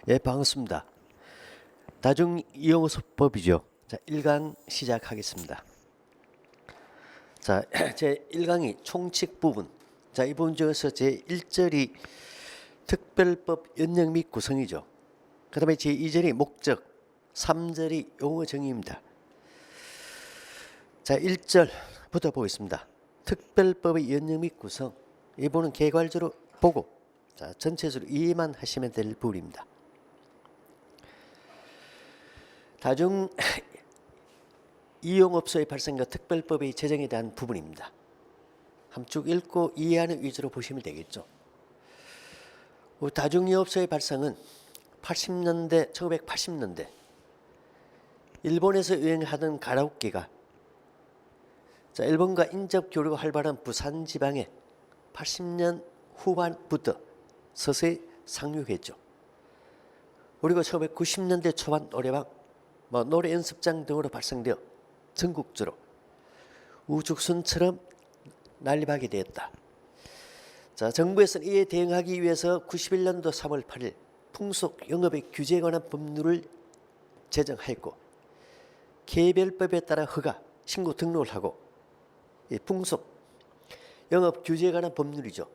예, 반갑습니다. 다중이용소법이죠. 자, 1강 시작하겠습니다. 자, 제 1강이 총칙 부분. 자, 이 부분 중에서 제 1절이 특별법 연령 및 구성이죠. 그 다음에 제 2절이 목적, 3절이 용어 정의입니다. 자, 1절부터 보겠습니다. 특별법의 연령 및 구성. 이 부분은 개괄적으로 보고, 자, 전체적으로 이해만 하시면 될 부분입니다. 다중 이용업소의 발생과 특별법의 제정에 대한 부분입니다. 한번 쭉 읽고 이해하는 위주로 보시면 되겠죠. 다중이용업소의 발생은 1980년대 일본에서 유행하던 가라오케가 일본과 인접 교류가 활발한 부산 지방에 80년 후반부터 서서히 상륙했죠. 그리고 1990년대 초반 노래방, 노래 연습장 등으로 발생되어 전국적으로 우죽순처럼 난립하게 되었다. 자, 정부에서는 이에 대응하기 위해서 91년도 3월 8일 풍속 영업의 규제에 관한 법률을 제정하였고, 개별법에 따라 허가, 신고 등록을 하고, 이 풍속 영업 규제에 관한 법률이죠.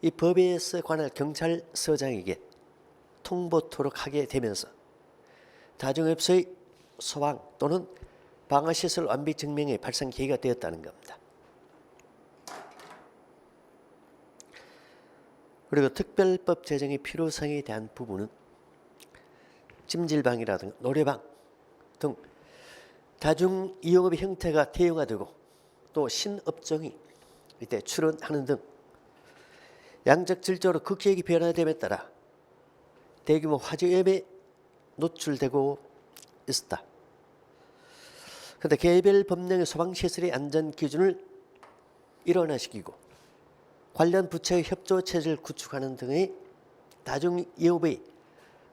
이 법에 관한 경찰서장에게 통보토록 하게 되면서 다중업소의 소방 또는 방화시설 완비 증명의 발생 계기가 되었다는 겁니다. 그리고 특별법 제정의 필요성에 대한 부분은 찜질방이라든가 노래방 등 다중이용업의 형태가 대형화되고 또 신업종이 이때 출현하는 등 양적 질적으로 극적이 변화됨에 따라 대규모 화재 위험에 노출되고 있었다. 그런데 개별 법령의 소방시설의 안전 기준을 일원화시키고 관련 부처의 협조 체제를 구축하는 등의 다중이용업의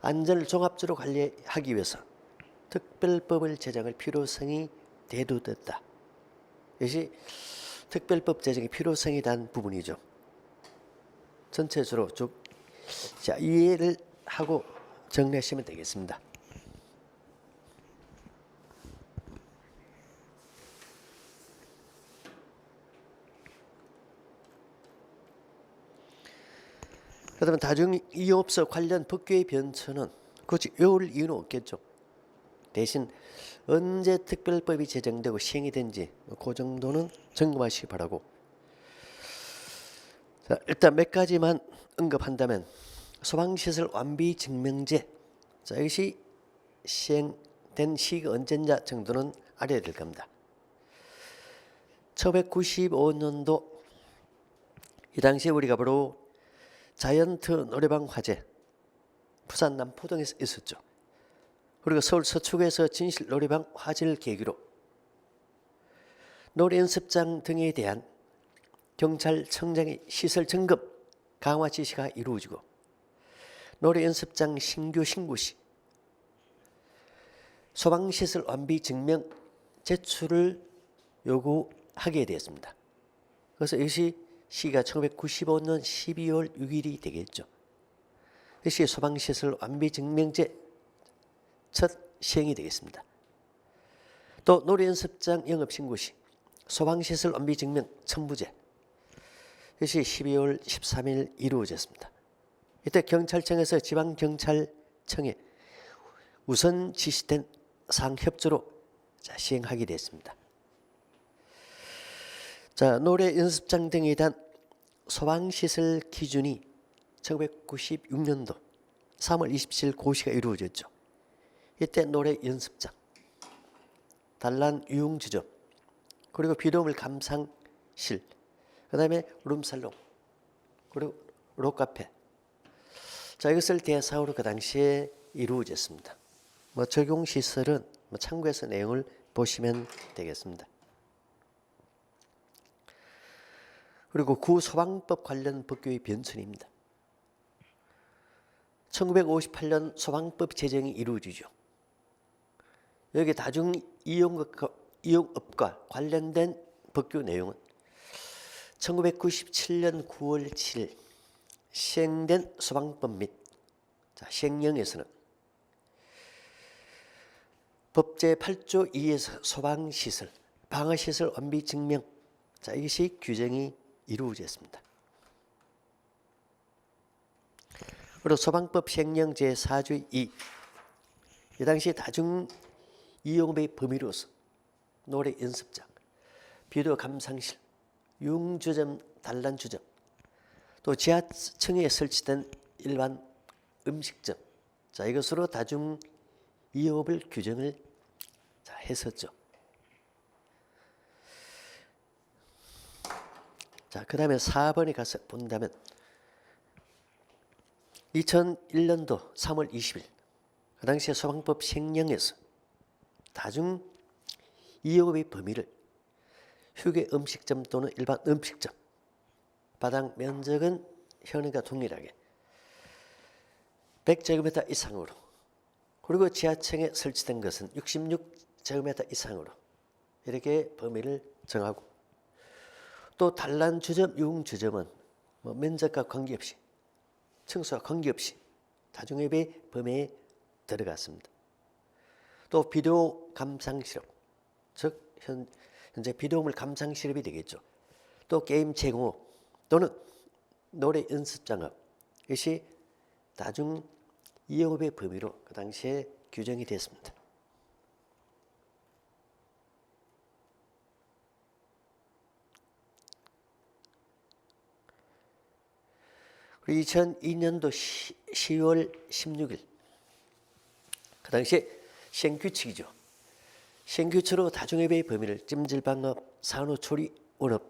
안전을 종합적으로 관리하기 위해서 특별법을 제정할 필요성이 대두됐다. 이것이 특별법 제정의 필요성에 대한 부분이죠. 전체적으로 쭉 이해를 하고 정리하시면 되겠습니다. 그다음에 다중이용업소 관련 법규의 변천은 굳이 외울 이유는 없겠죠. 대신 언제 특별법이 제정되고 시행이 된지 그 정도는 점검하시기 바라고. 자, 일단 몇 가지만 언급한다면 소방시설 완비 증명제, 자, 이것이 시행된 시기가 언제냐 정도는 알아야 될 겁니다. 1995년도 이 당시에 우리가 바로 자이언트 노래방 화재 부산 남포동에서 있었죠. 그리고 서울 서초구에서 진실 노래방 화재를 계기로 노래 연습장 등에 대한 경찰청장의 시설 점검 강화 지시가 이루어지고, 노래 연습장 신규 신고 시 소방시설 완비 증명 제출을 요구하게 되었습니다. 그래서 이것이 시기가 1995년 12월 6일이 되겠죠. 이것이 소방시설 완비 증명제 첫 시행이 되겠습니다. 또 노래 연습장 영업 신고 시 소방시설 완비 증명 첨부제, 이것이 12월 13일 이루어졌습니다. 이때 경찰청에서 지방경찰청에 우선 지시된 사항 협조로 시행하게 됐습니다. 자, 노래 연습장 등에 대한 소방시설 기준이 1996년도 3월 27일 고시가 이루어졌죠. 이때 노래 연습장, 단란 유흥주점, 그리고 비료물 감상실, 그 다음에 룸살롱, 그리고 록카페, 자, 이것을 대상으로 그 당시에 이루어졌습니다. 적용시설은 참고해서 내용을 보시면 되겠습니다. 그리고 구소방법 관련 법규의 변천입니다. 1958년 소방법 제정이 이루어지죠. 여기 다중이용업과 관련된 법규 내용은 1997년 9월 7일 시행된 소방법 및 시행령에서는 법 제8조 2에서 소방시설, 방어시설 완비 증명, 자 이것이 규정이 이루어졌습니다. 그리고 소방법 시행령 제4조 2, 이 당시 다중 이용업의 범위로서 노래 연습장, 비료 감상실, 융주점, 단란주점, 또 지하층에 설치된 일반 음식점, 자 이것으로 다중 이용업을 규정을 했었죠. 자, 그 다음에 4번에 가서 본다면 2001년도 3월 20일 그 당시에 소방법 시행령에서 다중 이용업의 범위를 휴게 음식점 또는 일반 음식점, 바닥 면적은 현행과 동일하게 100제곱미터 이상으로, 그리고 지하층에 설치된 것은 66제곱미터 이상으로 이렇게 범위를 정하고, 또 단란주점, 유흥주점은 면적과 관계없이, 층수와 관계없이 다중이용의 범위에 들어갔습니다. 또 비료 감상실업, 즉 현재 비료물 감상실업이 되겠죠. 또 게임 제공업 또는 노래 연습장업, 이것이 다중 이용업의 범위로 그 당시에 규정이 됐습니다. 그리고 2002년도 10월 16일 그 당시에 시행규칙이죠. 시행규칙으로 다중이용의 범위를 찜질방업, 산후조리원업,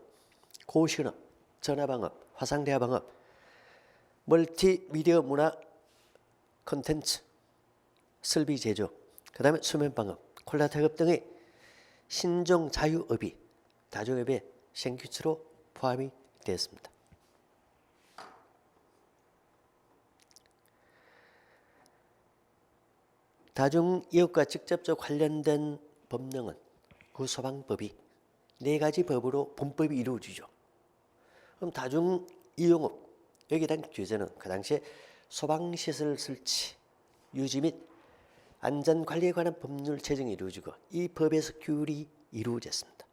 고시원업, 전화방업, 화상대화방업, 멀티미디어 문화 콘텐츠, 설비 제조, 그 다음에 수면방업, 콜라 태급 등의 신종 자유업이 다중이용의 시행규칙으로 포함이 되었습니다. 다중이용과 직접적 관련된 법령은 그 소방법이 4가지 법으로 본법이 이루어지죠. 그럼 다중이용업 여기에 대한 규제는 그 당시에 소방시설 설치, 유지 및 안전관리에 관한 법률 제정이 이루어지고 이 법에서 규율이 이루어졌습니다.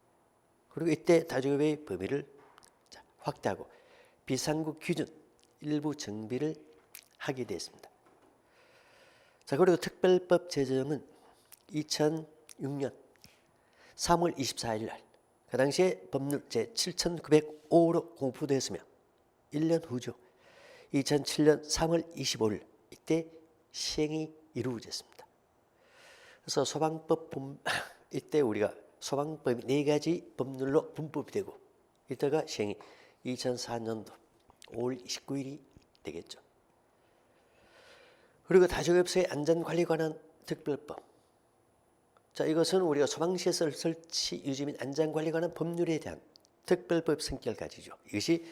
그리고 이때 다중이용의 범위를 확대하고 비상구 기준 일부 정비를 하게 됐습니다. 자, 그리고 특별법 제정은 2006년 3월 24일 날, 그 당시에 법률 제7905호로 공부되었으며 1년 후죠. 2007년 3월 25일 이때 시행이 이루어졌습니다. 그래서 소방법 이때 우리가 소방법이 4가지 법률로 분법이 되고 이때가 시행이 2004년도 5월 29일이 되겠죠. 그리고 다중이업소의 안전관리에 관한 특별법, 자 이것은 우리가 소방시설 설치, 유지 및 안전관리에 관한 법률에 대한 특별법 성격을 가지죠. 이것이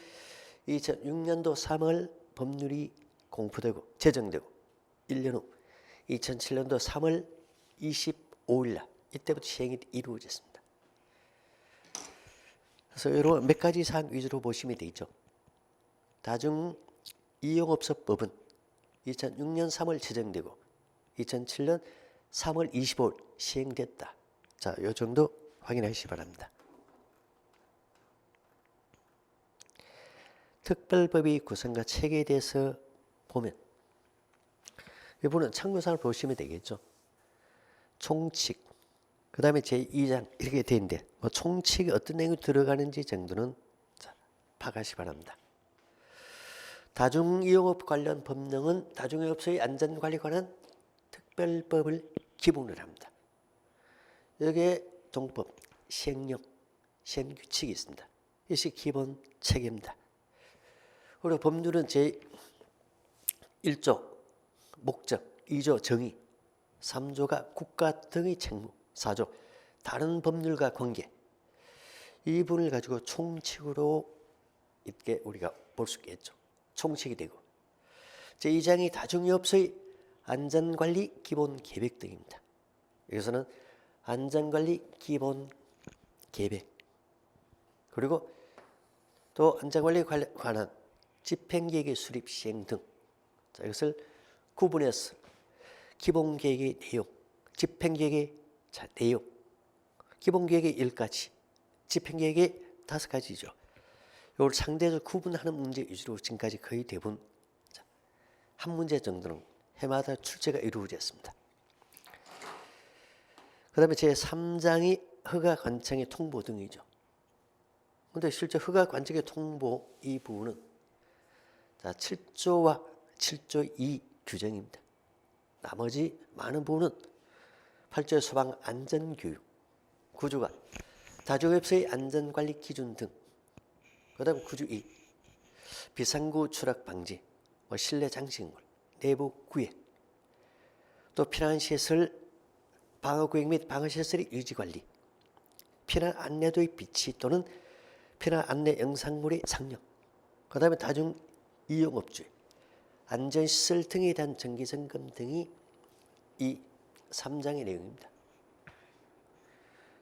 2006년도 3월 법률이 공부되고 제정되고 1년 후 2007년도 3월 25일 날 이때부터 시행이 이루어졌습니다. 그래서 여러분 몇 가지 사항 위주로 보시면 되죠. 다중이용업소법은 2006년 3월 제정되고 2007년 3월 25일 시행됐다. 자, 이 정도 확인하시기 바랍니다. 특별법의 구성과 체계에 대해서 보면 이분은 참고사항을 보시면 되겠죠. 총칙, 그 다음에 제2장 이렇게 되어 있는데 총칙이 어떤 내용이 들어가는지 정도는 파악하시기 바랍니다. 다중이용업 관련 법령은 다중이용업소의 안전관리에 관한 특별법을 기본으로 합니다. 여기에 동법, 시행령, 시행규칙이 있습니다. 이것이 기본 체계입니다. 그리고 법률은 제1조 목적, 2조 정의, 3조가 국가 등의 책무, 4조 다른 법률과 관계, 이 부분을 가지고 총칙으로 이렇게 우리가 볼 수 있겠죠. 총칙이 되고 제2장이 다중이용업소의 안전관리 기본 계획 등입니다. 여기서는 안전관리 기본 계획, 그리고 또 안전관리에 관한 집행계획의 수립 시행 등, 자, 이것을 구분해서 기본계획의 내용, 집행계획의 자, 내용. 기본계획의 10가지, 집행계획의 5가지죠. 이걸 상대적으로 구분하는 문제 위주로 지금까지 거의 대부분 한 문제 정도는 해마다 출제가 이루어졌습니다. 그 다음에 제3장이 허가관청의 통보 등이죠. 그런데 실제 허가관청의 통보 이 부분은 7조와 7조 2 규정입니다. 나머지 많은 부분은 8조의 소방 안전교육, 9조가 다중업소의 안전관리 기준 등, 그 다음 9조 2 비상구 추락 방지, 실내 장식물, 내부 구획, 또 피난시설 방어구역 및 방어시설의 유지관리, 피난 안내도의 비치 또는 피난 안내 영상물의 상영, 그 다음에 다중이용업주, 안전시설 등에 대한 정기점검 등이 이 3장의 내용입니다.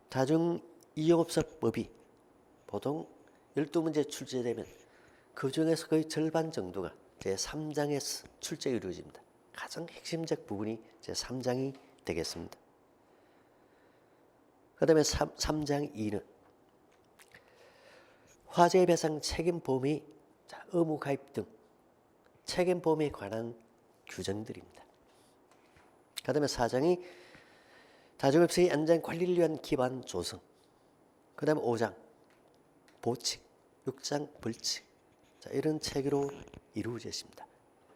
다중이용업소법이 보통 12문제 출제되면 그 중에서 거의 절반 정도가 제3장에서 출제가 이루어집니다. 가장 핵심적 부분이 제3장이 되겠습니다. 그 다음에 3장 2는 화재배상 책임보험의 의무가입 등 책임보험에 관한 규정들입니다. 그 다음에 4장이 다중업소의 안전관리를 위한 기반 조성, 그 다음에 5장 보칙, 6장 벌칙, 이런 체계로 이루어져 있습니다.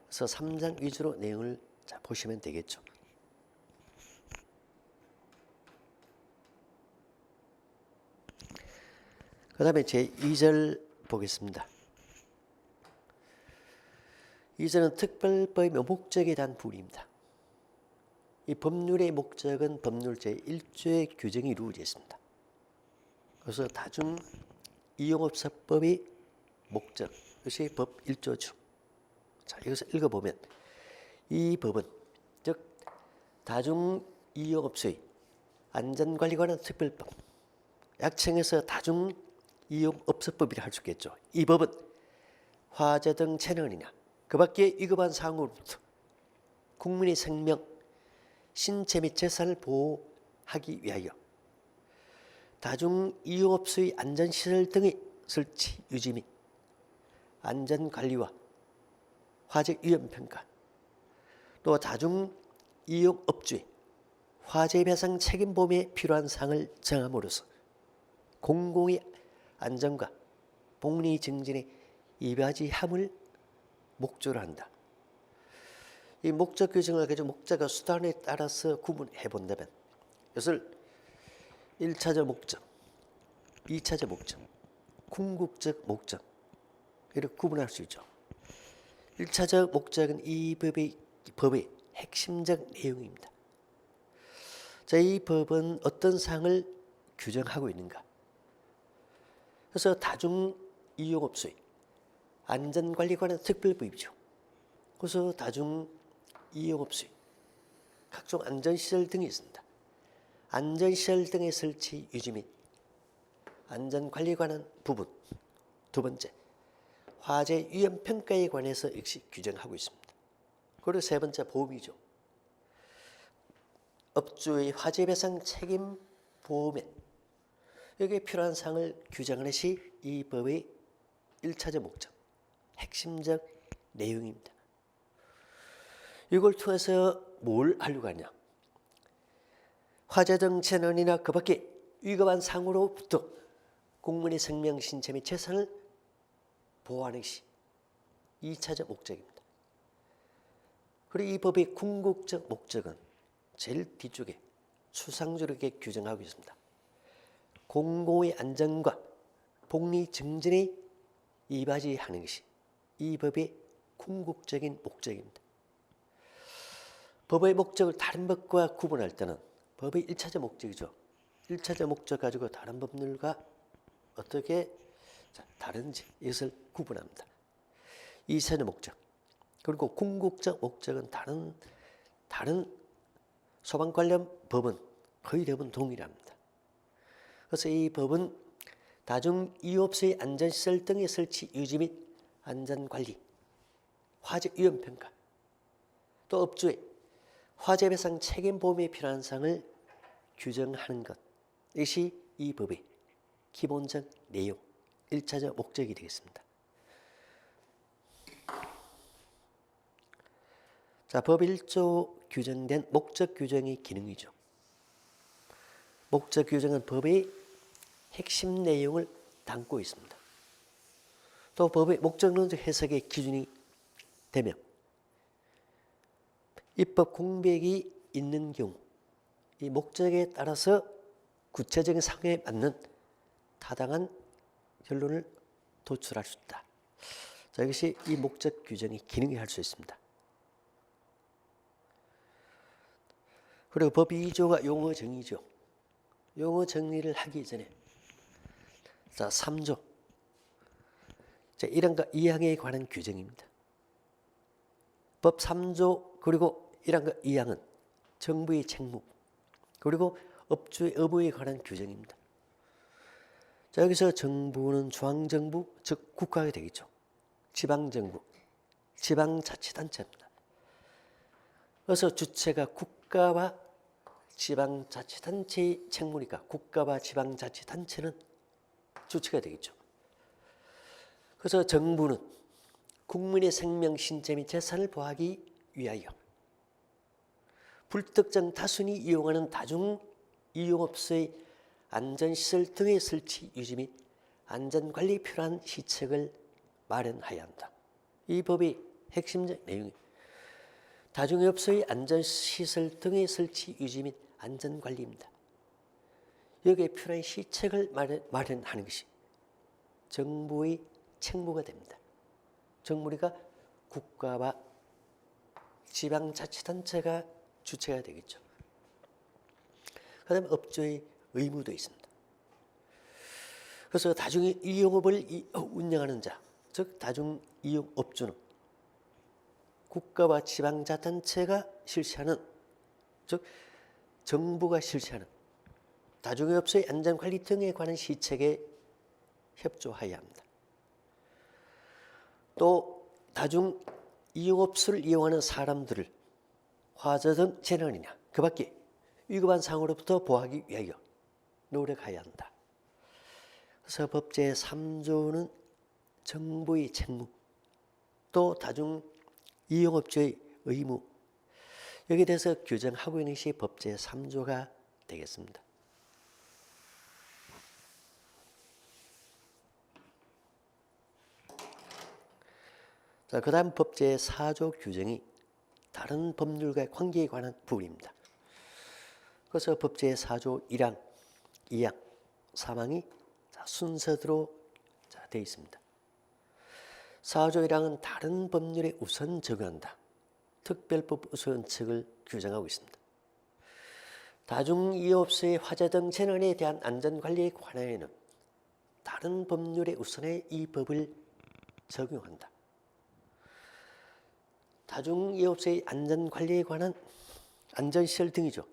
그래서 3장 위주로 내용을 보시면 되겠죠. 그 다음에 제2절 보겠습니다. 2절은 특별법의 목적에 대한 부분입니다. 이 법률의 목적은 법률 제1조의 규정이 이루어져 있습니다. 그래서 다중이용업소법의 목적, 이것이 법 1조죠. 자, 이것을 읽어보면 이 법은 즉 다중이용업소의 안전관리 관한 특별법, 약칭해서 다중이용업소법이라 할 수 있겠죠. 이 법은 화재 등 재난이나 그 밖에 위급한 상황으로부터 국민의 생명, 신체 및 재산을 보호하기 위하여 다중이용업소의 안전시설 등의 설치, 유지 및 안전관리와 화재 위험평가, 또 다중이용업주의 화재배상 책임보험에 필요한 사항을 정함으로써 공공의 안전과 복리 증진에 이바지함을 목적으로 한다. 이 목적 규정을 가지고 목적과 수단에 따라서 구분해 본다면 이것을 1차적 목적, 2차적 목적, 궁극적 목적 이렇게 구분할 수 있죠. 1차적 목적은 이 법의 핵심적 내용입니다. 자, 이 법은 어떤 사항을 규정하고 있는가? 그래서 다중이용업소의 안전관리 관한 특별법이죠. 그래서 다중이용업소의 각종 안전시설 등이 있습니다. 안전시설 등의 설치, 유지 및 안전관리에 관한 부분. 두 번째, 화재 위험평가에 관해서 역시 규정하고 있습니다. 그리고 세 번째, 보험이죠. 업주의 화재배상 책임 보험에 여기에 필요한 사항을 규정하는 것이 이 법의 1차적 목적, 핵심적 내용입니다. 이걸 통해서 뭘 하려고 하냐? 화재 등 재난이나 그 밖에 위급한 상황으로부터 국민의 생명, 신체 및 재산을 보호하는 것이 2차적 목적입니다. 그리고 이 법의 궁극적 목적은 제일 뒤쪽에 추상적으로 규정하고 있습니다. 공공의 안전과 복리 증진에 이바지하는 것이 이 법의 궁극적인 목적입니다. 법의 목적을 다른 법과 구분할 때는 법의 1차적 목적이죠. 1차적 목적 가지고 다른 법률과 어떻게 다른지 이것을 구분합니다. 2차적 목적, 그리고 궁극적 목적은 다른 소방 관련 법은 거의 대부분 동일합니다. 그래서 이 법은 다중이용업소의 안전시설 등의 설치, 유지 및 안전관리, 화재 위험평가, 또 업주의 화재배상 책임보험에 필요한 사항을 규정하는 것, 이것이 이 법의 기본적 내용, 1차적 목적이 되겠습니다. 자, 법 1조 규정된 목적 규정의 기능이죠. 목적 규정은 법의 핵심 내용을 담고 있습니다. 또 법의 목적론적 해석의 기준이 되며 입법 공백이 있는 경우 이 목적에 따라서 구체적인 상황에 맞는 타당한 결론을 도출할 수 있다. 자, 이것이 이 목적 규정의 기능이 할 수 있습니다. 그리고 법 2조가 용어 정의죠. 용어 정리를 하기 전에 자, 3조 자, 1항과 2항에 관한 규정입니다. 법 3조 그리고 1항과 2항은 정부의 책무 그리고 업주의 의무에 관한 규정입니다. 자, 여기서 정부는 중앙정부 즉 국가가 되겠죠. 지방정부, 지방자치단체입니다. 그래서 주체가 국가와 지방자치단체의 책무니까 국가와 지방자치단체는 주체가 되겠죠. 그래서 정부는 국민의 생명, 신체 및 재산을 보호하기 위하여 불특정 다순이 이용하는 다중 이용업소의 안전시설 등의 설치, 유지 및 안전관리에 필요한 시책을 마련해야 한다. 이 법의 핵심적 내용이 다중이업소의 안전시설 등의 설치, 유지 및 안전관리입니다. 여기에 필요한 시책을 마련하는 것이 정부의 책무가 됩니다. 정부가 국가와 지방자치단체가 주체가 되겠죠. 그 다음에 업주의 의무도 있습니다. 그래서 다중이용업을 운영하는 자, 즉 다중이용업주는 국가와 지방자치단체가 실시하는, 즉 정부가 실시하는 다중이업소의 안전관리 등에 관한 시책에 협조해야 합니다. 또 다중이용업소를 이용하는 사람들을 화재 등 재난이나 그 밖에 위급한 상황으로부터 보호하기 위하여 노력해야 한다. 그래서 법 제3조는 정부의 책무 또 다중이용업주의 의무 여기에 대해서 규정하고 있는 것이 법 제3조가 되겠습니다. 자, 그 다음 법 제4조 규정이 다른 법률과의 관계에 관한 부분입니다. 그래서 법 제4조 1항, 2항, 3항이 순서대로 되어 있습니다. 4조 1항은 다른 법률에 우선 적용한다. 특별법 우선칙을 규정하고 있습니다. 다중이용업소의 화재 등 재난에 대한 안전관리에 관하여는 다른 법률에 우선해 이 법을 적용한다. 다중이용업소의 안전관리에 관한 안전시설 등이죠.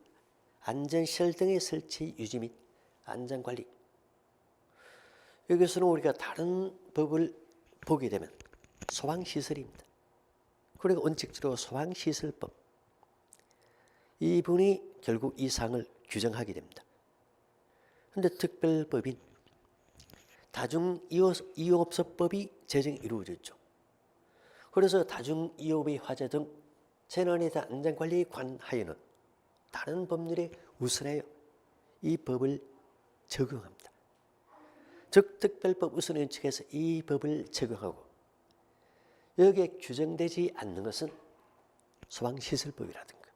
안전시설 등의 설치, 유지 및 안전관리. 여기서는 우리가 다른 법을 보게 되면 소방시설입니다. 그리고 원칙적으로 소방시설법. 이 부분이 결국 이 사항을 규정하게 됩니다. 그런데 특별법인 다중이용업소법이 제정이 이루어졌죠. 그래서 다중이용업의 화재 등 재난에 대한 안전관리에 관하여는 다른 법률에 우선하여 이 법을 적용합니다. 즉 특별법 우선 원칙에서 이 법을 적용하고 여기에 규정되지 않는 것은 소방시설법이라든가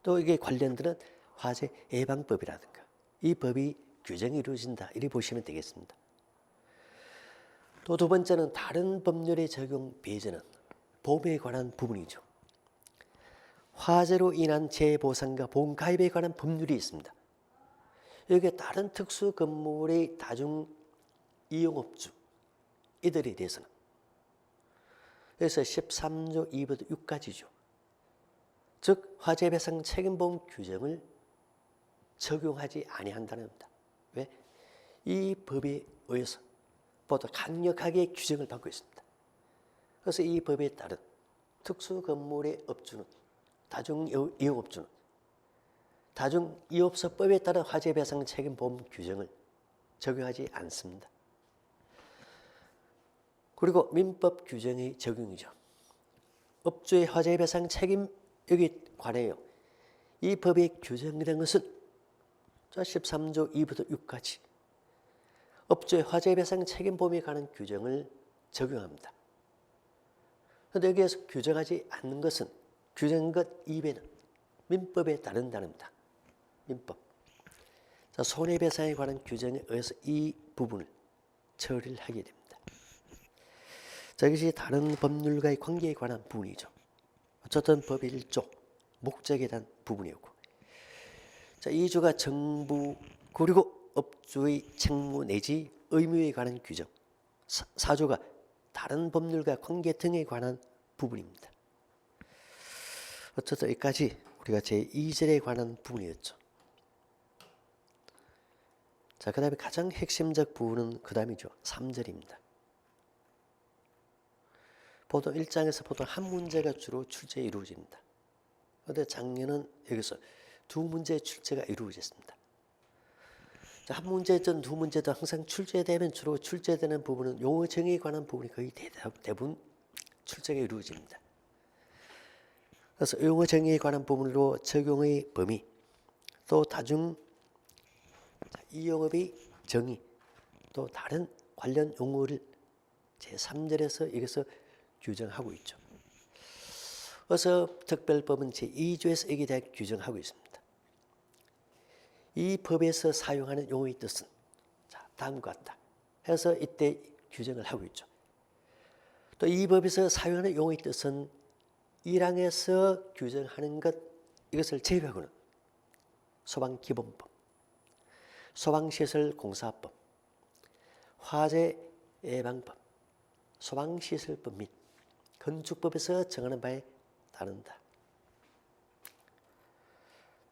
또 이게 관련되는 화재 예방법이라든가 이 법이 규정이 이루어진다 이렇게 보시면 되겠습니다. 또 두 번째는 다른 법률의 적용 배제는 보험에 관한 부분이죠. 화재로 인한 재보상과 보험 가입에 관한 법률이 있습니다. 여기에 다른 특수 건물의 다중이용업주 이들에 대해서는 그래서 13조 2부터 6까지죠. 즉 화재배상 책임보험 규정을 적용하지 아니한다는 겁니다. 왜? 이 법에 의해서 보다 강력하게 규정을 받고 있습니다. 그래서 이 법에 따른 특수 건물의 업주는 다중이용업주는 다중이업소법에 따른 화재배상 책임보험 규정을 적용하지 않습니다. 그리고 민법 규정의 적용이죠. 업주의 화재배상 책임 여기 관해요. 이 법에 규정된 것은 13조 2부터 6까지 업주의 화재배상 책임보험에 관한 규정을 적용합니다. 그런데 여기에서 규정하지 않는 것은 규정한 것 이외에는 민법에 따른다는다. 민법. 자, 손해배상에 관한 규정에 의해서 이 부분을 처리를 하게 됩니다. 자, 이것이 다른 법률과의 관계에 관한 부분이죠. 어쨌든 법의 1조, 목적에 대한 부분이었고. 자, 2조가 정부 그리고 업주의 책무 내지 의무에 관한 규정. 4조가 다른 법률과 관계 등에 관한 부분입니다. 어쨌든 여기까지 우리가 제2절에 관한 부분이었죠. 자, 그 다음에 가장 핵심적 부분은 그 다음이죠. 3절입니다. 보통 1장에서 보통 한 문제가 주로 출제 이루어집니다. 그런데 작년은 여기서 두 문제의 출제가 이루어졌습니다. 자, 한 문제든 두 문제든 항상 출제되면 주로 출제되는 부분은 용어 정의에 관한 부분이 거의 대부분 출제가 이루어집니다. 그래서 용어 정의에 관한 부분으로 적용의 범위, 또 다중 이용업의 정의, 또 다른 관련 용어를 제3절에서 여기서 규정하고 있죠. 그래서 특별법은 제2조에서 여기에 대해 규정하고 있습니다. 이 법에서 사용하는 용어의 뜻은 다음과 같다 해서 이때 규정을 하고 있죠. 또 이 법에서 사용하는 용어의 뜻은 1항에서 규정하는 것 이것을 제외하고는 소방기본법, 소방시설공사법, 화재예방법, 소방시설법 및 건축법에서 정하는 바에 따른다.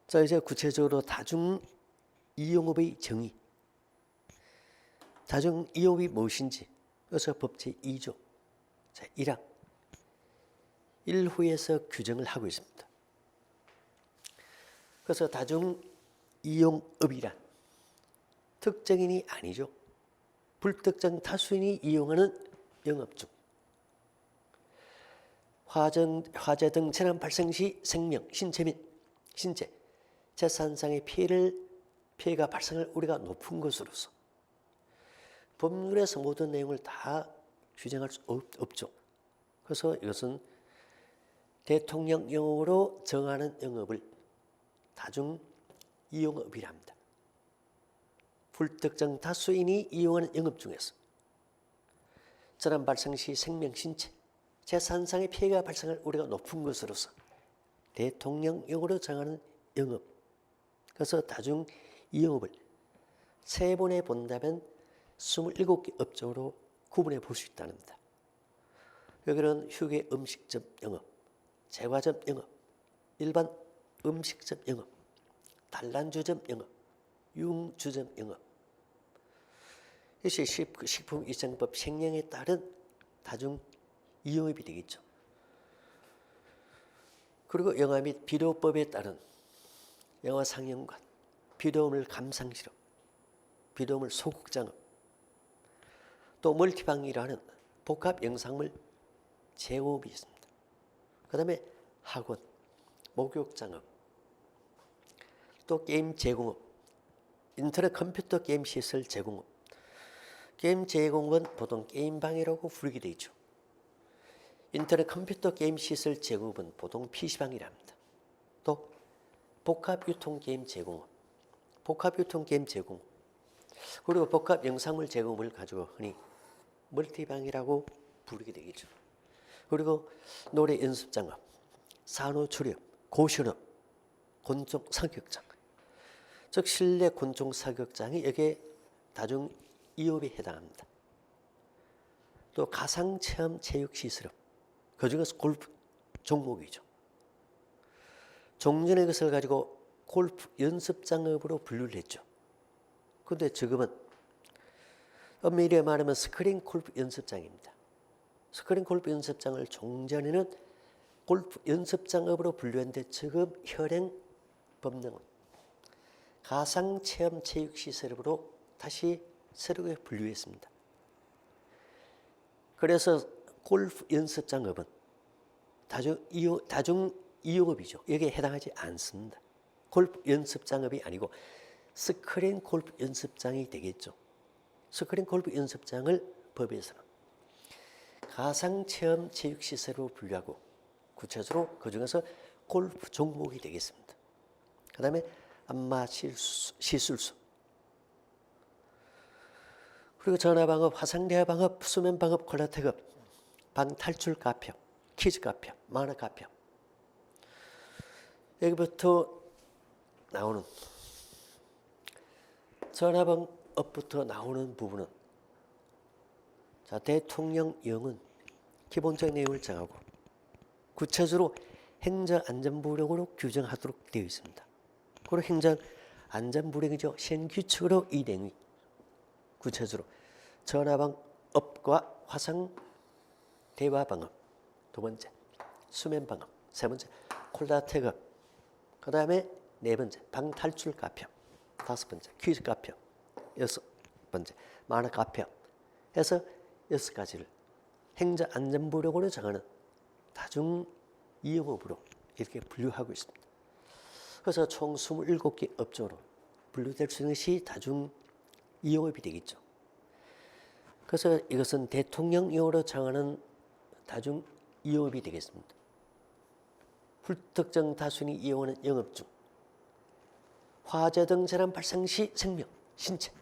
자, 이제 구체적으로 다중이용업의 정의, 다중이용업이 무엇인지 그래서 법 제2조 1항 1후에서 규정을 하고 있습니다. 그래서 다중이용업이란 특정인이 아니죠. 불특정 다수인이 이용하는 영업 중 화재 등 재난 발생 시 생명, 신체 및 신체, 재산상의 피해가 발생할 우려가 높은 것으로서 법률에서 모든 내용을 다 규정할 수 없죠. 그래서 이것은 대통령령으로 정하는 영업을 다중이용업이라 합니다. 불특정 다수인이 이용하는 영업 중에서 재난 발생 시 생명, 신체, 재산상의 피해가 발생할 우려가 높은 것으로서 대통령령으로 정하는 영업. 그래서 다중이용업을 세분해 본다면 27개 업종으로 구분해 볼 수 있답니다. 여기는 휴게 음식점 영업, 제과점 영업, 일반 음식점 영업, 단란주점 영업, 융주점 영업. 이것이 식품위생법 생령에 따른 다중이용업이 되겠죠. 그리고 영화 및 비디오법에 따른 영화 상영관, 비디오물 감상실험, 비디오물 소극장업, 또 멀티방이라는 복합 영상물 제공업이 있습니다. 그 다음에 학원, 목욕장업, 또 게임 제공업, 인터넷 컴퓨터 게임 시설 제공업. 게임 제공업은 보통 게임방이라고 부르게 되죠. 인터넷 컴퓨터 게임 시설 제공업은 보통 PC방이라 합니다. 또 복합유통 게임 제공업, 복합유통 게임 제공업, 그리고 복합 영상물 제공업을 가지고 흔히 멀티방이라고 부르게 되겠죠. 그리고 노래 연습장업, 산후 출입, 고시업, 곤충 사격장, 즉 실내 곤충 사격장이 여기에 다중이용업에 해당합니다. 또 가상체험 체육시설업, 그중에서 골프 종목이죠. 종전에 그것을 가지고 골프 연습장업으로 분류를 했죠. 그런데 지금은 엄밀히 말하면 스크린 골프 연습장입니다. 스크린 골프 연습장을 종전에는 골프 연습장업으로 분류했는데 지금 현행 법령은 가상체험체육시설으로 다시 새롭게 분류했습니다. 그래서 골프 연습장업은 다중 이용업이죠. 여기에 해당하지 않습니다. 골프 연습장업이 아니고 스크린 골프 연습장이 되겠죠. 스크린 골프 연습장을 법에서는 가상체험 체육시설로 분류하고 구체적으로 그중에서 골프 종목이 되겠습니다. 그 다음에 안마 시술소, 그리고 전화방업, 화상대화방업, 수면방업, 콜라텍업, 방탈출 카페, 키즈 카페, 만화 카페. 여기부터 나오는 전화방업부터 나오는 부분은 자, 대통령령은 기본적 내용을 정하고 구체적으로 행정안전부령으로 규정하도록 되어 있습니다. 그리고 행정안전부령이죠. 시행규칙으로 이 내용이 구체적으로 전화방업과 화상대화방업, 두 번째 수면방업, 세 번째 콜라텍업, 그 다음에 네 번째 방탈출 카페, 다섯 번째 퀴즈 카페, 여섯 번째 만화 카페 해서 6가지를 행정안전부령으로 정하는 다중이용업으로 이렇게 분류하고 있습니다. 그래서 총 27개 업종으로 분류될 수 있는 것이 다중이용업이 되겠죠. 그래서 이것은 대통령령으로 정하는 다중이용업이 되겠습니다. 불특정 다수인이 이용하는 영업 중 화재 등 재난 발생 시 생명, 신체,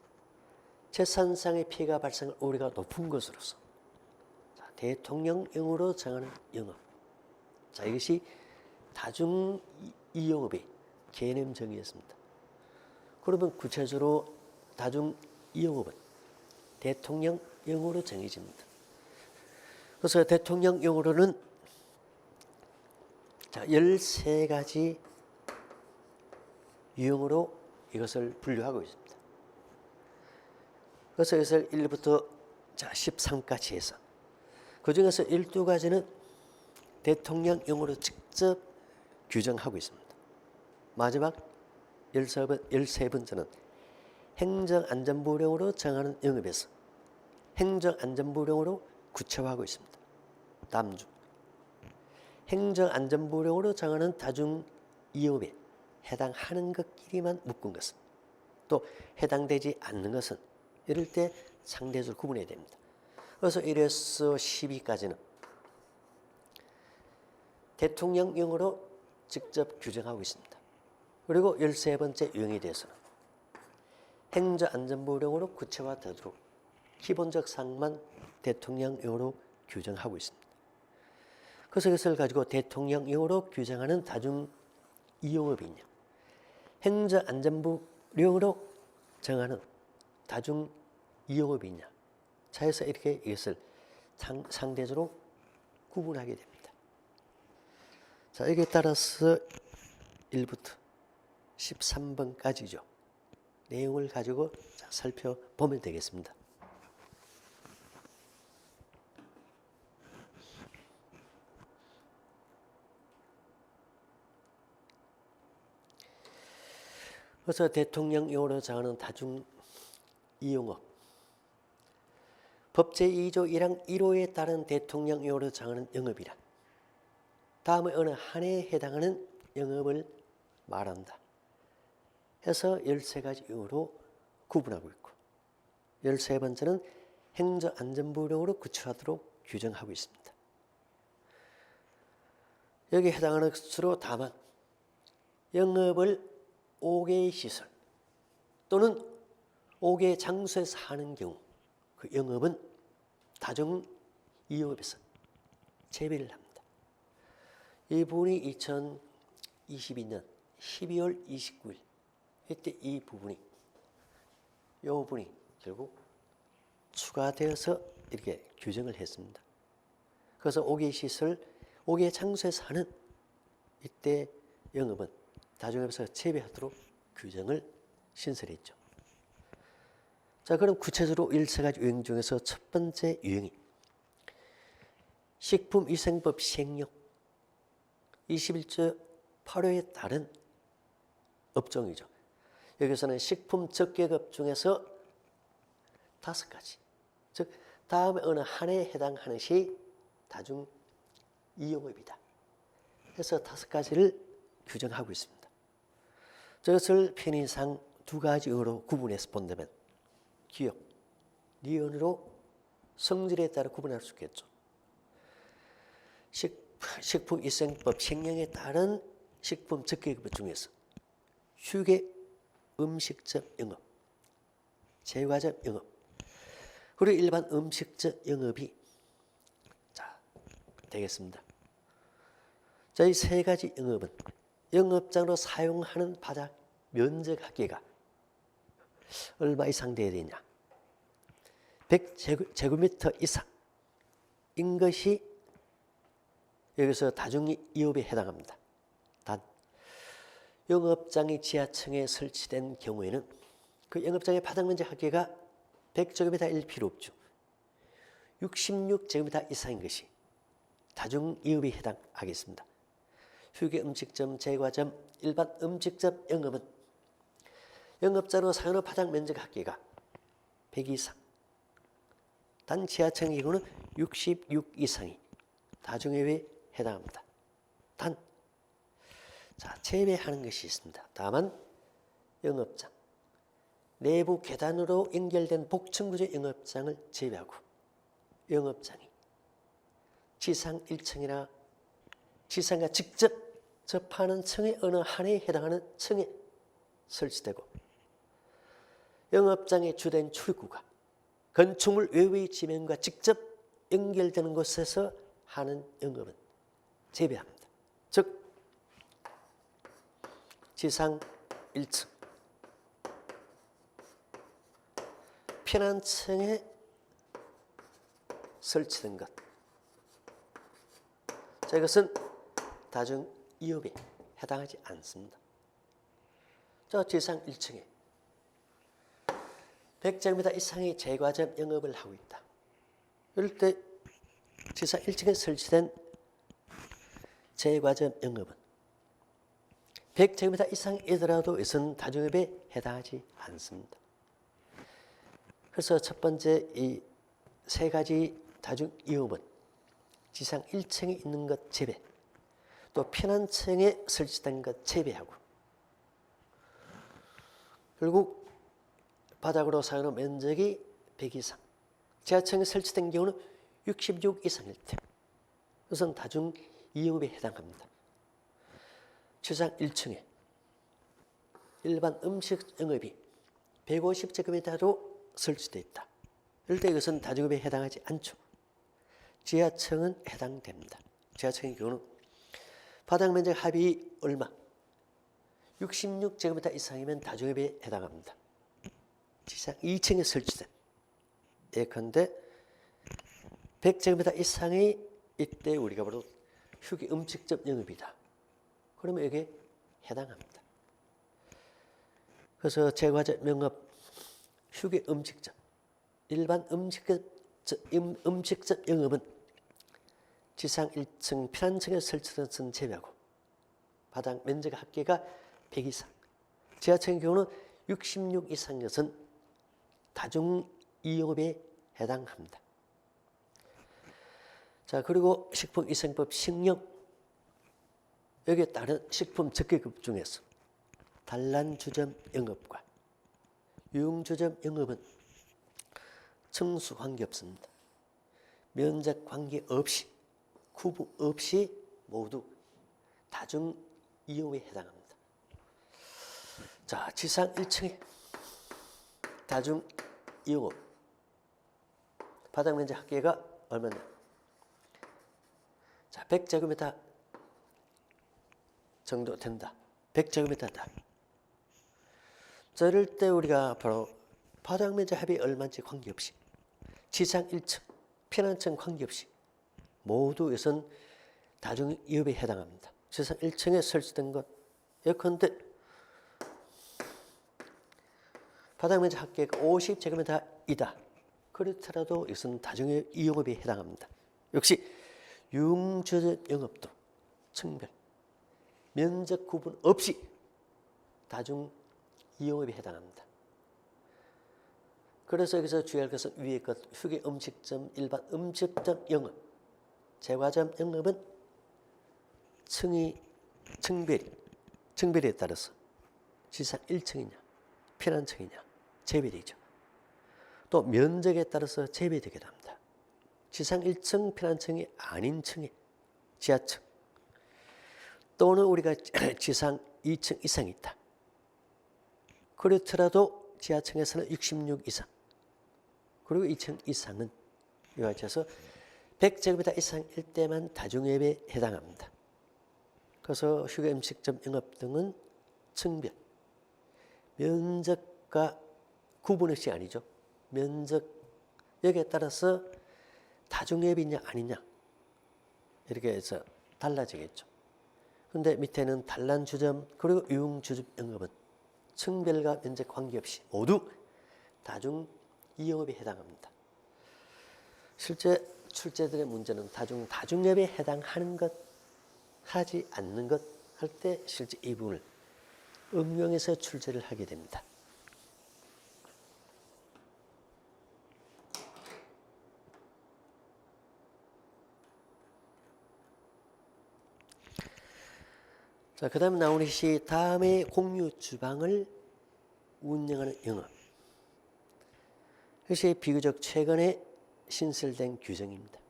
재산상의 피해가 발생할 우려가 높은 것으로서 대통령령으로 정하는 영업. 자, 이것이 다중이용업의 개념 정의였습니다. 그러면 구체적으로 다중이용업은 대통령령으로 정해집니다. 그래서 대통령령으로는 자, 13가지 유형으로 이것을 분류하고 있습니다. 그래서 이것을 1부터 13까지 해서 그중에서 12가지는 대통령령으로 직접 규정하고 있습니다. 마지막 13번째는 행정안전부령으로 정하는 영업에서 행정안전부령으로 구체화하고 있습니다. 다음 중 행정안전부령으로 정하는 다중이용업에 해당하는 것끼리만 묶은 것은 또 해당되지 않는 것은 이럴 때 상대적으로 구분해야 됩니다. 그래서 1에서 12까지는 대통령령으로 직접 규정하고 있습니다. 그리고 13번째 유형에 대해서는 행정안전부령으로 구체화되도록 기본적 사항만 대통령령으로 규정하고 있습니다. 그래서 이것을 가지고 대통령령으로 규정하는 다중이용업이 있냐, 행정안전부령으로 정하는 다중이용업이 있냐, 차에서 이렇게 이것을 상대적으로 구분하게 됩니다. 자, 여기에 따라서 1부터 13번까지죠. 내용을 가지고 살펴보면 되겠습니다. 그래서 대통령령으로 정하는 다중이용업, 법 제2조 1항 1호에 따른 대통령령으로 정하는 영업이란 다음의 어느 한 해에 해당하는 영업을 말한다 해서 13가지 유형으로 구분하고 있고, 13번째는 행정안전부령으로 구체화하도록 규정하고 있습니다. 여기에 해당하는 것으로 다만 영업을 5개의 시설 또는 5개의 장소에서 하는 경우 그 영업은 다중이용업에서 제외를 합니다. 이 부분이 2022년 12월 29일 이때 이 부분이 결국 추가되어서 이렇게 규정을 했습니다. 그래서 5개의 시설, 5개의 장소에서 하는 이때 영업은 다중업에서 제외하도록 규정을 신설했죠. 자, 그럼 구체적으로 13가지 유형 중에서 첫 번째 유형이 식품위생법 시행령 21조 8호에 따른 업종이죠. 여기서는 식품 적계급 중에서 5가지, 즉 다음에 어느 한 해에 해당하는 것이 다중 이용업이다. 그래서 5가지를 규정하고 있습니다. 저것을 편의상 2가지로 구분해서 본다면 기업, 니은으로 성질에 따라 구분할 수 있겠죠. 식품위생법 식령에 따른 식품 적계급 중에서 휴게 음식점 영업, 제과점 영업, 그리고 일반 음식점 영업이 되겠습니다. 자, 이 3가지 영업은 영업장으로 사용하는 바닥 면적 합계가 얼마 이상 돼야 되냐? 100제곱미터 이상인 것이 여기서 다중이업에 해당합니다. 단 영업장이 지하층에 설치된 경우에는 그 영업장의 바닥 면적 합계가 100제곱미터일 필요 없죠. 66제곱미터 이상인 것이 다중이업에 해당하겠습니다. 휴게 음식점, 제과점, 일반 음식점 영업은 영업자로 사용하는 바닥 면적 합계가 100 이상, 단 지하층의 경우는 66 이상이 다중이업에 해당합니다. 단 제외하는 것이 있습니다. 다만 영업장, 내부 계단으로 연결된 복층구조 영업장을 제외하고 영업장이 지상 1층이나 지상과 직접 접하는 층의 어느 한 해에 해당하는 층에 설치되고 영업장의 주된 출입구가 건축물 외부의 지면과 직접 연결되는 곳에서 하는 영업은 제외합니다. 즉 지상 1층 피난층에 설치된 것, 자, 이것은 다중이업에 해당하지 않습니다. 저 지상 1층에 100제곱미터 이상의 제과점 영업을 하고 있다. 이럴 때 지상 1층에 설치된 제과점 영업은 100제곱미터 이상이더라도 이것은 다중이업에 해당하지 않습니다. 그래서 첫 번째 이 3가지 다중이업은 지상 1층에 있는 것 제외, 또 피난층에 설치된 것 제외하고 결국 바닥으로 사용하는 면적이 100 이상, 지하층에 설치된 경우는 66 이상일 때 그것은 다중이용업에 해당합니다. 지상 1층에 일반 음식 영업이 150제곱미터로 설치되어 있다. 이럴 때 이것은 다중이용업에 해당하지 않죠. 지하층은 해당됩니다. 지하층의 경우는 바닥 면적 합이 얼마? 66제곱미터 이상이면 다중이용업에 해당합니다. 지상 2층에 설치된 예컨대 100제곱미터 이상의 이때 우리가 바로 휴게 음식점 영업이다. 그러면 여기에 해당합니다. 그래서 제과점 영업, 휴게 음식점, 일반 음식점 영업은 지상 1층 피난층에 설치된 것은 제외하고 바닥 면적 합계가 100 이상, 지하층의 경우는 66 이상인 것은 다중이용업에 해당합니다. 자, 그리고 식품위생법 식령, 여기에 따른 식품 적계급 중에서 단란주점 영업과 유흥주점 영업은 층수 관계없습니다. 면적 관계없이 구분 없이 모두 다중이용에 해당합니다. 자, 지상 1층에 다중이용업 바닥 면적 합계가 얼마나? 자, 100제곱미터 정도 된다. 100제곱미터다. 자, 이럴 때 우리가 바로 바닥 면적 합이 얼마인지 관계없이 지상 1층, 피난층 관계없이 모두 이것은 다중이업에 해당합니다. 지상 1층에 설치된 것 예컨대 바닥 면적 합계가 50제곱미터이다. 그렇더라도 이것은 다중이용업에 해당합니다. 역시 유흥주점 영업도 층별 면적 구분 없이 다중이용업에 이용업에 해당합니다. 그래서 여기서 주의할 것은 위의 것 휴게 음식점 일반 음식점 영업 제과점 영업은 층별에 따라서 지상 1층이냐 피난층이냐 재별이죠. 또 면적에 따라서 재배되기도 합니다. 지상 1층 피난층이 아닌 층에 지하층 또는 우리가 지상 2층 이상이 있다. 그렇더라도 지하층에서는 66 이상 그리고 2층 이상은 이와 같이 해서 100제곱미터 이상일 때만 다중업에 해당합니다. 그래서 휴게 음식점 영업 등은 층별 면적과 구분 없이 아니죠. 면적 여기에 따라서 다중업이냐 아니냐 이렇게 해서 달라지겠죠. 그런데 밑에는 단란주점 그리고 유흥주점 영업은 층별과 면적 관계없이 모두 다중 이용업에 해당합니다. 실제 출제들의 문제는 다중업에 해당하는 것, 하지 않는 것 할 때 실제 이 부분을 응용해서 출제를 하게 됩니다. 자, 그 다음에 나오는 것이 다음에 공유 주방을 운영하는 영업. 이것이 비교적 최근에 신설된 규정입니다.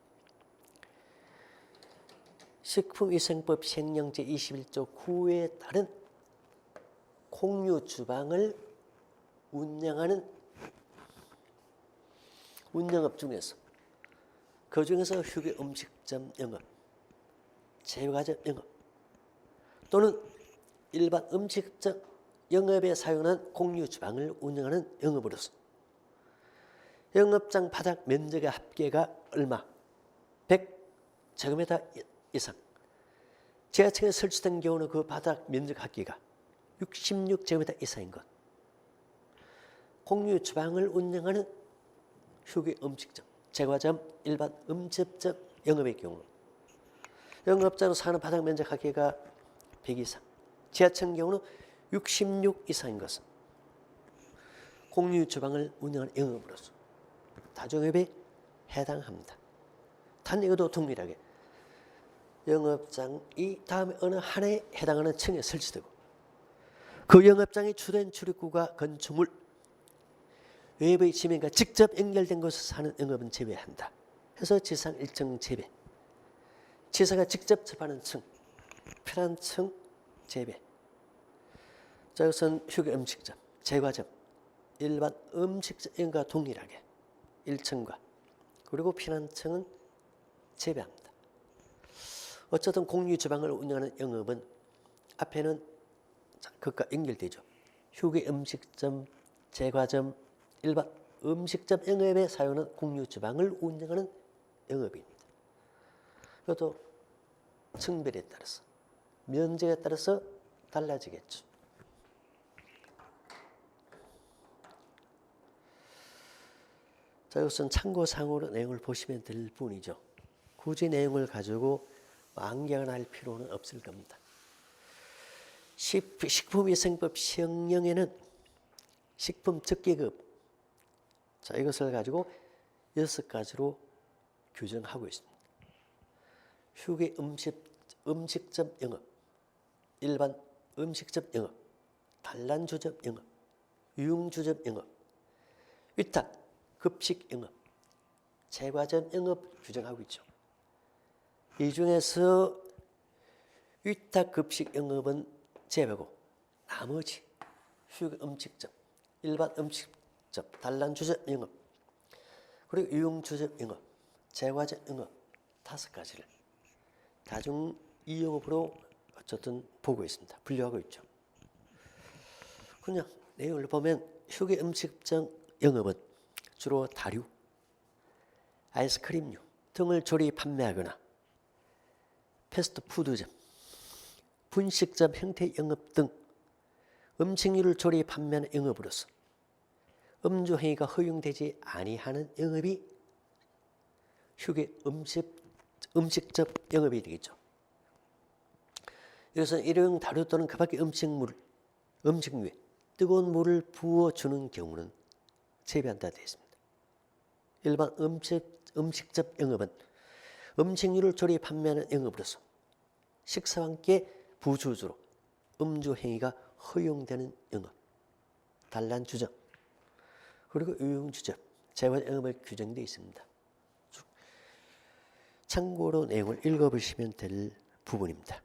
식품위생법 시행령 제21조 9호에 따른 공유 주방을 운영하는 운영업 중에서 그중에서 휴게 음식점 영업, 제과점 영업 또는 일반 음식점 영업에 사용하는 공유 주방을 운영하는 영업으로서 영업장 바닥 면적의 합계가 얼마? 100제곱미터 이상. 지하층에 설치된 경우는 그 바닥 면적 합계가 66제곱미터 이상인 것. 공유 주방을 운영하는 휴게 음식점, 제과점, 일반 음식점 영업의 경우 영업장으로 사는 바닥 면적 합계가 100 이상. 지하층 경우는 66 이상인 것은 공유 주방을 운영하는 영업으로서 다중업에 해당합니다. 단 이것도 동일하게 영업장이 다음에 어느 한 해에 해당하는 층에 설치되고 그 영업장의 주된 출입구가 건축물 외부의 지면과 직접 연결된 곳에서 하는 영업은 제외한다. 해서 지상 1층 제외, 지상과 직접 접하는 층, 편한 층 제외. 자, 이것은 휴게 음식점, 제과점, 일반 음식점과 동일하게 1층과 그리고 피난층은 제외합니다. 어쨌든 공유 주방을 운영하는 영업은 앞에는 그것과 연결되죠. 휴게 음식점, 제과점, 일반 음식점 영업에 사용하는 공유 주방을 운영하는 영업입니다. 이것도 층별에 따라서 면적에 따라서 달라지겠죠. 자, 이것은 참고사항으로 내용을 보시면 될 뿐이죠. 굳이 내용을 가지고 완경을 할 필요는 없을 겁니다. 식품위생법 시행령에는 식품 적계급, 자, 이것을 가지고 6가지로 규정하고 있습니다. 휴게 음식점 영업, 일반 음식점 영업, 단란주점 영업, 유흥주점 영업, 위탁, 급식 영업, 제과점 영업 규정하고 있죠. 이 중에서 위탁 급식 영업은 제외고 나머지 휴게 음식점, 일반 음식점, 단란주점 영업, 그리고 유흥주점 영업, 제과점 영업 5가지를 다중 이용업으로 어쨌든 보고 있습니다. 분류하고 있죠. 그냥 내용을 보면 휴게 음식점 영업은 주로 다류, 아이스크림류 등을 조리 판매하거나 패스트푸드점, 분식점 형태 영업 등 음식류를 조리 판매하는 영업으로서 음주 행위가 허용되지 아니하는 영업이 휴게 음식점 영업이 되겠죠. 이것은 일회용 다류 또는 그 밖의 음식류에 뜨거운 물을 부어주는 경우는 재배한다 되어 있습니다. 일반 음식점 영업은 음식류를 조리 판매하는 영업으로서 식사와 함께 부주주로 음주 행위가 허용되는 영업, 단란주점, 그리고 유흥주점, 재활 영업을 규정되어 있습니다. 참고로 내용을 읽어보시면 될 부분입니다.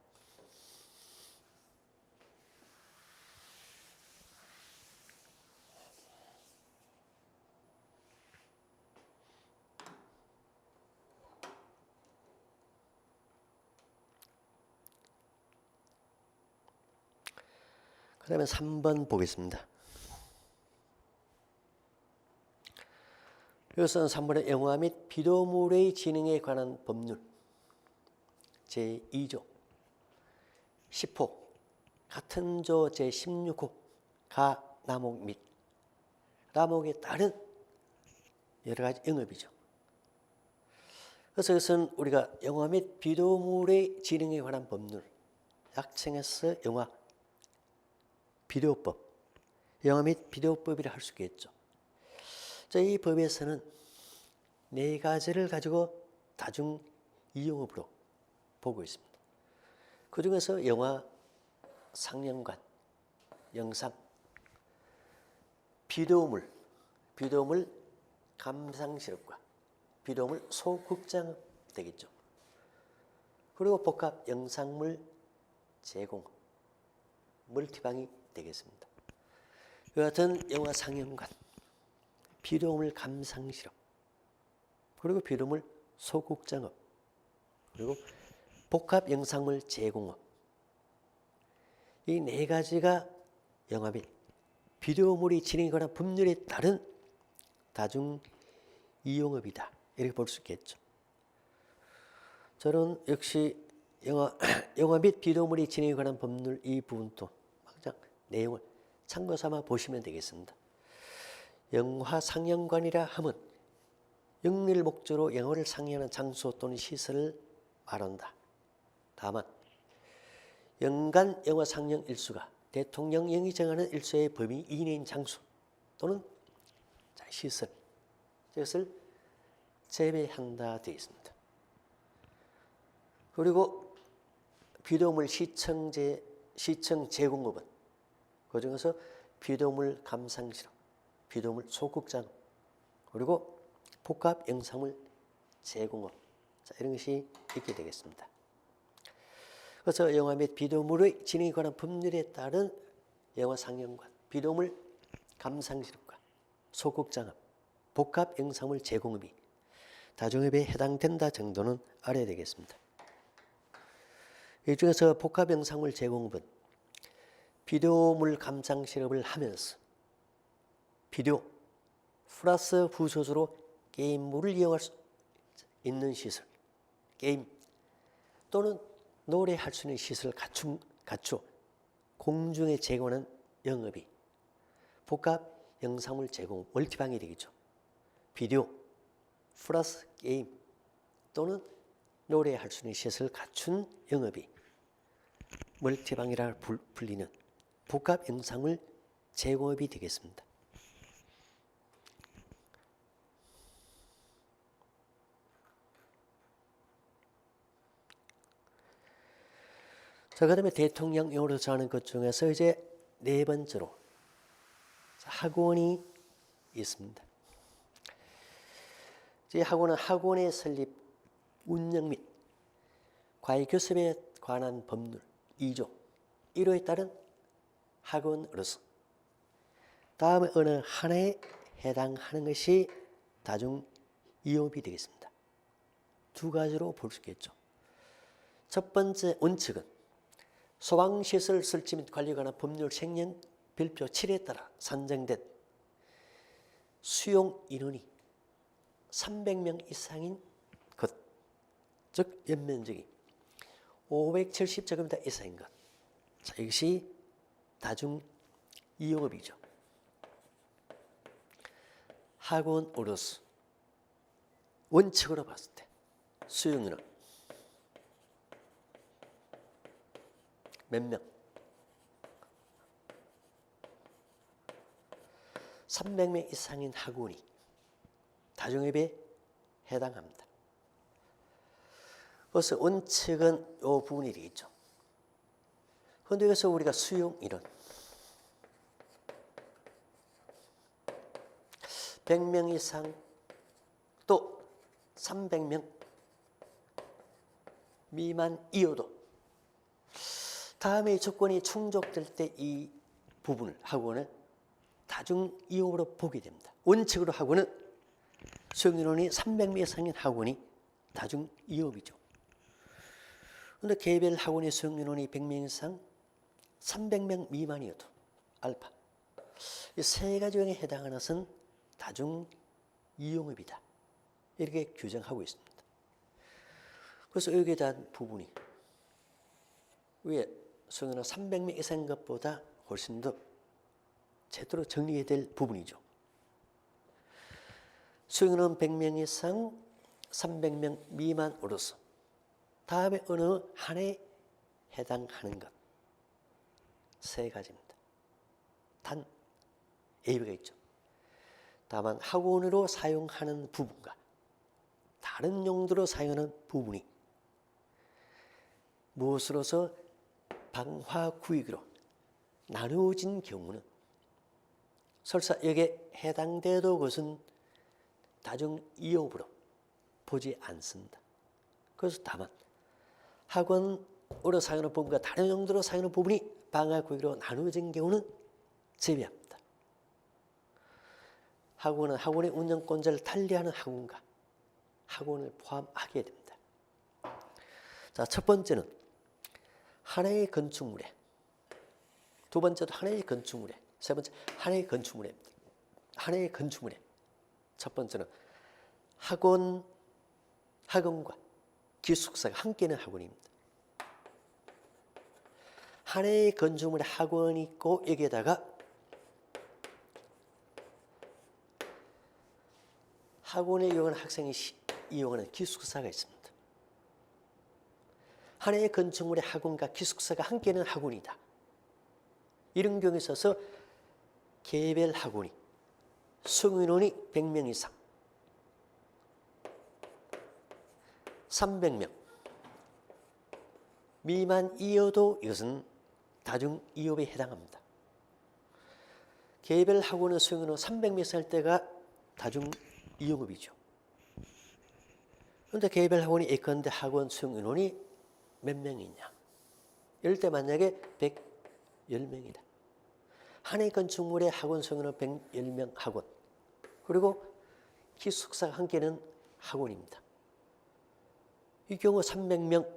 그 다음에 3번 보겠습니다. 이것은 3번의 영화 및 피조물의 진흥에 관한 법률 제2조 10호 같은 조 제16호 가 남목 및 남목에 따른 여러 가지 영업이죠. 그래서 이것은 우리가 영화 및 피조물의 진흥에 관한 법률, 약칭해서 영화 비료법, 영화 및 비료법이라 할 수 있겠죠. 이 법에서는 네 가지를 가지고 다중 이용업으로 보고 있습니다. 그 중에서 영화, 상영관, 영상, 비료물 감상실업과 비료물 소극장 되겠죠. 그리고 복합 영상물 제공, 멀티방이 되겠습니다. 이 같은 영화 상영관, 비료물 감상실업, 그리고 비료물 소극장업, 그리고 복합 영상물 제공업, 이 네 가지가 영화 및 비료물이 진행에 관한 법률에 따른 다중 이용업이다, 이렇게 볼 수 있겠죠. 저는 역시 영화 및 비료물이 진행에 관한 법률 이 부분도 항상 내용을 참고 삼아 보시면 되겠습니다. 영화 상영관이라 함은 영리를 목적으로 영화를 상영하는 장소 또는 시설을 말한다. 다만 연간 영화 상영 일수가 대통령령이 정하는 일수의 범위 이내인 장소 또는 시설, 이것을 제외한다 되어 있습니다. 그리고 비료물 시청 제공업은 그 중에서 비료물 감상실업, 비료물 소극장, 그리고 복합 영상물 제공업, 이런 것이 있게 되겠습니다. 그래서 영화 및 비료물의 진행에 관한 법률에 따른 영화 상영관, 비료물 감상실업과 소극장업, 복합 영상물 제공업이 다중업에 해당된다 정도는 알아야 되겠습니다. 이 중에서 복합 영상물 제공업은 비료물 감상실업을 하면서 비료 플러스 부소수로 게임물을 이용할 수 있는 시설, 게임 또는 노래할 수 있는 시설을 갖추어 공중에 제공하는 영업이 복합 영상물 제공 멀티방이 되겠죠. 비디오 플러스 게임 또는 노래할 수 있는 시설을 갖춘 영업이 멀티방이라 불리는 복합 영상물 제공업이 되겠습니다. 자, 그 다음에 대통령령으로 정하는 것 중에서 이제 네 번째로 학원이 있습니다. 이 학원은 학원의 설립, 운영 및 과외교습에 관한 법률 2조 1호에 따른 학원으로서 다음에 어느 하나에 해당하는 것이 다중 이용업이 되겠습니다. 두 가지로 볼 수 있겠죠. 첫 번째 원칙은 소방시설 설치 및 관리에 관한 법률 생령 별표 7에 따라 산정된 수용 인원이 300명 이상인 것, 즉 연면적이 570제곱미터 이상인 것, 자, 이것이 다중 이용업이죠. 학원으로서 원칙으로 봤을 때 수용 인원 몇 명? 300명 이상인 학원이 다중협에 해당합니다. 그래서 원칙은 이 부분이 되겠죠. 그런데 여기서 우리가 수용 이론 100명 이상 또 300명 미만이어도 다음에 조건이 충족될 때 이 부분을 학원을 다중이용으로 보게 됩니다. 원칙으로 학원은 수용인원이 300명 이상인 학원이 다중이용이죠. 그런데 개별 학원의 수용인원이 100명 이상 300명 미만이어도 알파 이 세 가지 형에 해당하는 것은 다중이용업이다. 이렇게 규정하고 있습니다. 그래서 여기에 대한 부분이 위에 수용인원 300명 이상인 것보다 훨씬 더 제대로 정리해야 될 부분이죠. 수용인원 100명 이상 300명 미만으로서 다음에 어느 한에 해당하는 것 세 가지입니다. 단 예외가 있죠. 다만 학원으로 사용하는 부분과 다른 용도로 사용하는 부분이 무엇으로서 방화구역으로 나누어진 경우는 설사 여기에 해당돼도 그것은 다중이용으로 보지 않습니다. 그래서 다만 학원으로 사용하는 부분과 다른 용도로 사용하는 부분이 방화구역으로 나누어진 경우는 제외합니다. 학원은 학원의 운영권자를 달리하는 학원과 학원을 포함하게 됩니다. 자, 첫 번째는 하나의 건축물에, 두 번째도 하나의 건축물에, 세 번째 하나의 건축물입니다. 하나의 건축물에 첫 번째는 학원과 기숙사가 함께 있는 학원입니다. 하나의 건축물에 학원이 있고 여기에다가 학원에 이용하는 학생이 이용하는 기숙사가 있습니다. 하나의 건축물에 학원과 기숙사가 함께 있는 학원이다. 이런 경우에 있어서 개별 학원이 수용인원이 100명 이상 300명 미만이어도 이것은 다중이용에 해당합니다. 개별 학원의 수용인원 300명 이상 할 때가 다중이용업이죠. 그런데 개별 학원이 예컨대 학원 수용인원이 몇 명이냐? 이럴 때 만약에 110명이다. 하나의 건축물에 학원 수용인원 110명 학원 그리고 기숙사가 함께는 학원입니다. 이 경우 300명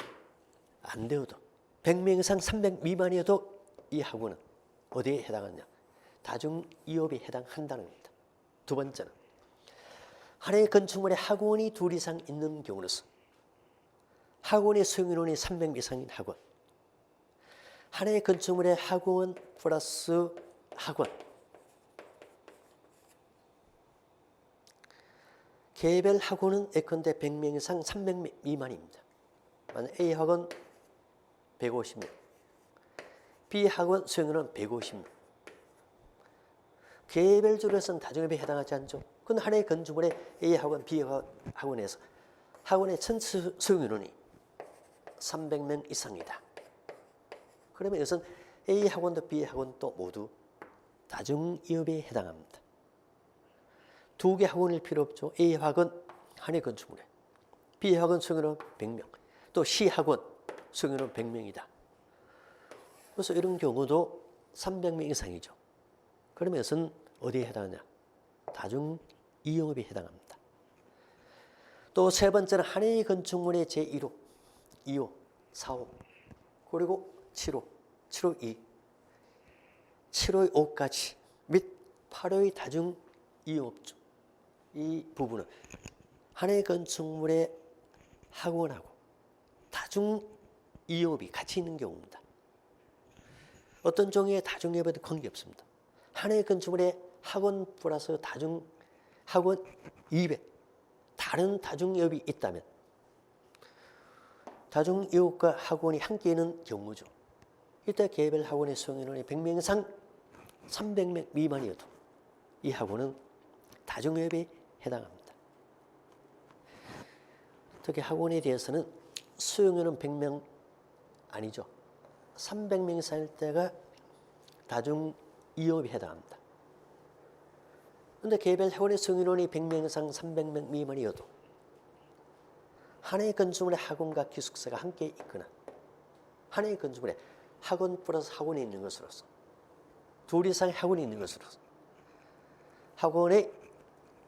안 되어도 100명 이상 300 미만이어도 이 학원은 어디에 해당하느냐? 다중이용에 해당한다는 겁니다. 두 번째는 하나의 건축물에 학원이 둘 이상 있는 경우로서 학원의 수용인원이 300 이상인 학원 하나의 건축물에 학원 플러스 학원 개별 학원은 예컨대 100명 이상 300 미만입니다. 만약 A 학원 150명 B 학원 수용인원은 150명 개별적으로 해서는 다중협에 해당하지 않죠. 그건 하나의 건축물에 A 학원, B 학원에서 학원의 전체 수용인원이 300명 이상이다. 그러면 이것은 A 학원도 B 학원도 모두 다중이업에 해당합니다. 두 개 학원일 필요 없죠. A 학원 하나의 건축물에 B 학원 수용인원 100명 또 C 학원 수용인원 100명이다. 그래서 이런 경우도 300명 이상이죠. 그러면 이것은 어디에 해당하냐? 다중이용업에 해당합니다. 또 세 번째는 하나의 건축물의 제1호, 2호, 4호, 그리고 7호, 7호 2, 7호 5까지 및 8호의 다중이용업주. 이 부분은 하나의 건축물의 학원하고 다중이용업이 같이 있는 경우입니다. 어떤 종류의 다중이용업에도 관계없습니다. 하나의 건축물에 학원 플러스 학원 200 다른 다중이업이 있다면 다중이업과 학원이 함께 있는 경우죠. 이때 개별 학원의 수용인원이 100명 이상 300명 미만이어도 이 학원은 다중협에 해당합니다. 특히 학원에 대해서는 수용료는 100명 아니죠. 300명 이상일 때가 다중이용업에 해당합니다. 그런데 개별 학원의 수용료는 100명 이상 300명 미만이어도 하나의 건축물에 학원과 기숙사가 함께 있거나 하나의 건축물에 학원 플러스 학원이 있는 것으로서 둘 이상의 학원이 있는 것으로서 학원의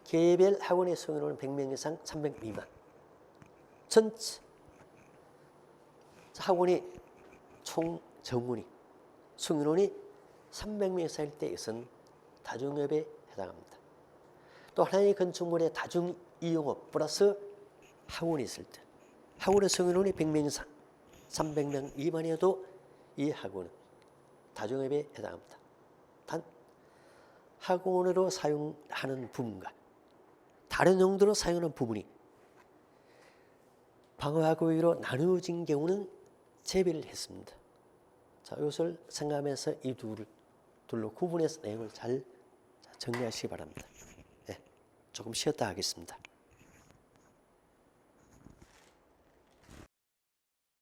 개별 학원의 수용료는 100명 이상 300명 미만 전체 학원이 총 정원이 수용료는 300명 이상일 때 이것은 다중협에 해당합니다. 또 하나의 건축물에 다중이용업 플러스 학원이 있을 때 학원의 수용료는 100명 이상 300명 미만이어도 이 학원은 다중협에 해당합니다. 단 학원으로 사용하는 부분과 다른 용도로 사용하는 부분이 방화구역으로 나누어진 경우는 제외를 했습니다. 자, 이것을 생각하면서 이 둘로 구분해서 내용을 잘 정리하시기 바랍니다. 네, 조금 쉬었다 하겠습니다.